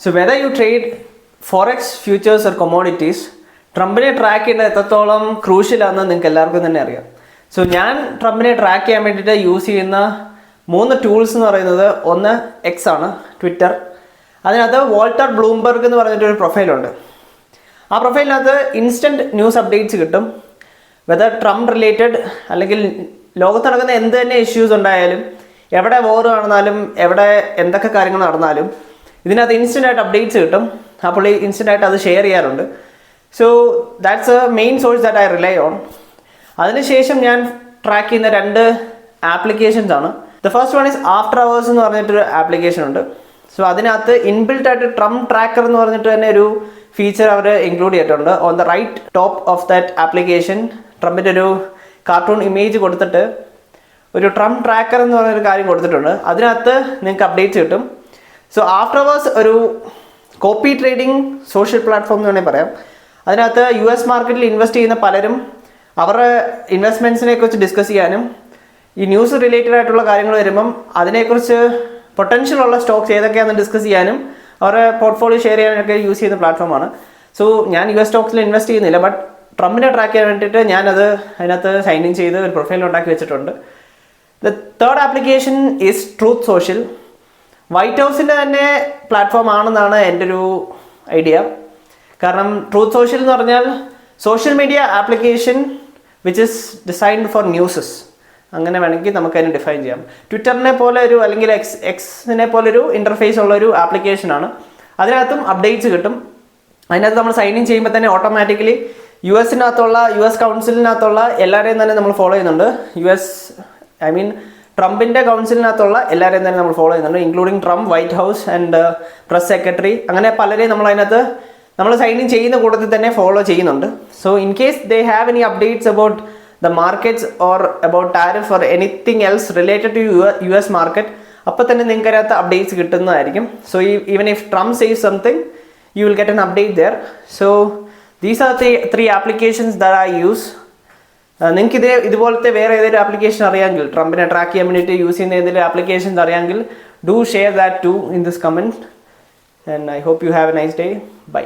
So whether you trade forex, futures or commodities, ട്രംപിനെ track ചെയ്യേണ്ടത് എത്രത്തോളം ക്രൂഷ്യലാണെന്ന് നിങ്ങൾക്ക് എല്ലാവർക്കും തന്നെ അറിയാം. സോ ഞാൻ ട്രംപിനെ ട്രാക്ക് ചെയ്യാൻ വേണ്ടിയിട്ട് യൂസ് ചെയ്യുന്ന 3 ടൂൾസ് എന്ന് പറയുന്നത്, ഒന്ന് എക്സ് ആണ്, ട്വിറ്റർ. അതിനകത്ത് വോൾട്ടർ ബ്ലൂംബർഗ് എന്ന് പറഞ്ഞിട്ടൊരു പ്രൊഫൈലുണ്ട്. ആ പ്രൊഫൈലിനകത്ത് ഇൻസ്റ്റൻറ്റ് ന്യൂസ് അപ്ഡേറ്റ്സ് കിട്ടും. വെദർ ട്രംപ് റിലേറ്റഡ് അല്ലെങ്കിൽ ലോകത്ത് നടക്കുന്ന എന്ത് തന്നെ ഇഷ്യൂസ് ഉണ്ടായാലും, എവിടെ വോർ നടന്നാലും, എവിടെ എന്തൊക്കെ കാര്യങ്ങൾ നടന്നാലും ഇതിനകത്ത് ഇൻസ്റ്റൻ്റ് ആയിട്ട് അപ്ഡേറ്റ്സ് കിട്ടും. ആ പുള്ളി ഇൻസ്റ്റൻ്റ് ആയിട്ട് അത് ഷെയർ ചെയ്യാറുണ്ട്. So that's A main source that I rely on. അതിനുശേഷം ഞാൻ ട്രാക്ക് ചെയ്യുന്ന 2 ആപ്ലിക്കേഷൻസ് ആണ്. The first one is after hours എന്ന് പറഞ്ഞിട്ടൊരു ആപ്ലിക്കേഷൻ ഉണ്ട്. സോ അതിനകത്ത് ഇൻബിൽട്ട് ആയിട്ട് ട്രംപ് ട്രാക്കർ എന്ന് പറഞ്ഞിട്ട് തന്നെ ഒരു ഫീച്ചർ അവർ ഇൻക്ലൂഡ് ചെയ്തിട്ടുണ്ട്. On the right top of that application ട്രംപിൻ്റെ ഒരു കാർട്ടൂൺ ഇമേജ് കൊടുത്തിട്ട് ഒരു ട്രംപ് ട്രാക്കർ എന്ന് പറഞ്ഞൊരു കാര്യം കൊടുത്തിട്ടുണ്ട്. അതിനകത്ത് നിങ്ങൾക്ക് അപ്ഡേറ്റ്സ് കിട്ടും. സോ ആഫ്റ്റർ അവേഴ്സ് ഒരു കോപ്പി ട്രേഡിംഗ് സോഷ്യൽ പ്ലാറ്റ്ഫോം എന്ന് വേണമെങ്കിൽ പറയാം. അതിനകത്ത് US മാർക്കറ്റിൽ ഇൻവെസ്റ്റ് ചെയ്യുന്ന പലരും അവരുടെ ഇൻവെസ്റ്റ്മെൻറ്റ്സിനെ കുറിച്ച് ഡിസ്കസ് ചെയ്യാനും, ഈ ന്യൂസ് റിലേറ്റഡ് ആയിട്ടുള്ള കാര്യങ്ങൾ വരുമ്പം അതിനെക്കുറിച്ച് പൊട്ടൻഷ്യൽ ഉള്ള സ്റ്റോക്സ് ഏതൊക്കെയാണെന്ന് ഡിസ്കസ് ചെയ്യാനും അവരുടെ പോർട്ട്ഫോളിയോ ഷെയർ ചെയ്യാനൊക്കെ യൂസ് ചെയ്യുന്ന പ്ലാറ്റ്ഫോമാണ്. സോ ഞാൻ US സ്റ്റോക്സിൽ ഇൻവെസ്റ്റ് ചെയ്യുന്നില്ല, ബട്ട് ട്രംപിനെ ട്രാക്ക് ചെയ്യാൻ വേണ്ടിയിട്ട് ഞാനത് അതിനകത്ത് സൈൻ ഇൻ ചെയ്ത് ഒരു പ്രൊഫൈൽ ഉണ്ടാക്കി വെച്ചിട്ടുണ്ട്. The third application is Truth Social. White ഹൗസിൻ്റെ തന്നെ പ്ലാറ്റ്ഫോം ആണെന്നാണ് എൻ്റെ ഒരു ഐഡിയ. കാരണം ട്രൂത്ത് സോഷ്യൽ എന്ന് പറഞ്ഞാൽ social media application which is designed for newses, അങ്ങനെ വേണമെങ്കിൽ നമുക്കതിനെ ഡിഫൈൻ ചെയ്യാം. ട്വിറ്ററിനെ പോലെ ഒരു അല്ലെങ്കിൽ എക്സിനെ പോലൊരു ഇൻ്റർഫേസ് ഉള്ളൊരു ആപ്ലിക്കേഷനാണ്. അതിനകത്തും അപ്ഡേറ്റ്സ് കിട്ടും. അതിനകത്ത് നമ്മൾ സൈൻ ഇൻ ചെയ്യുമ്പോൾ തന്നെ ഓട്ടോമാറ്റിക്കലി US കൗൺസിലിനകത്തുള്ള എല്ലാവരെയും തന്നെ നമ്മൾ ഫോളോ ചെയ്യുന്നുണ്ട്. ട്രംപിൻ്റെ കൗൺസിലിനകത്തുള്ള എല്ലാവരെയും തന്നെ നമ്മൾ ഫോളോ ചെയ്യുന്നുണ്ട്, including Trump, white house and press secretary. അങ്ങനെ പലരെയും നമ്മൾ അതിനകത്ത് നമ്മൾ സൈൻ ഇൻ ചെയ്യുന്ന കൂട്ടത്തിൽ തന്നെ ഫോളോ ചെയ്യുന്നുണ്ട്. So in case they have any updates about the markets or about tariff or anything else related to US market, അപ്പോൾ തന്നെ നിങ്ങൾക്ക് അതിനകത്ത് അപ്ഡേറ്റ്സ് കിട്ടുന്നതായിരിക്കും. So even if Trump says something you will get an update there. So these are the 3 applications that I use. നിങ്ങൾക്ക് ഇതുപോലത്തെ വേറെ ഏതെങ്കിലും application അറിയാമെങ്കിൽ, ട്രംപിനെ ട്രാക്ക് ചെയ്യാൻ വേണ്ടിയിട്ട് യൂസ് ചെയ്യുന്ന ഏതെങ്കിലും ആപ്ലിക്കേഷൻസ് അറിയാമെങ്കിൽ, do share that to in this comment. And I hope you have a nice day. By.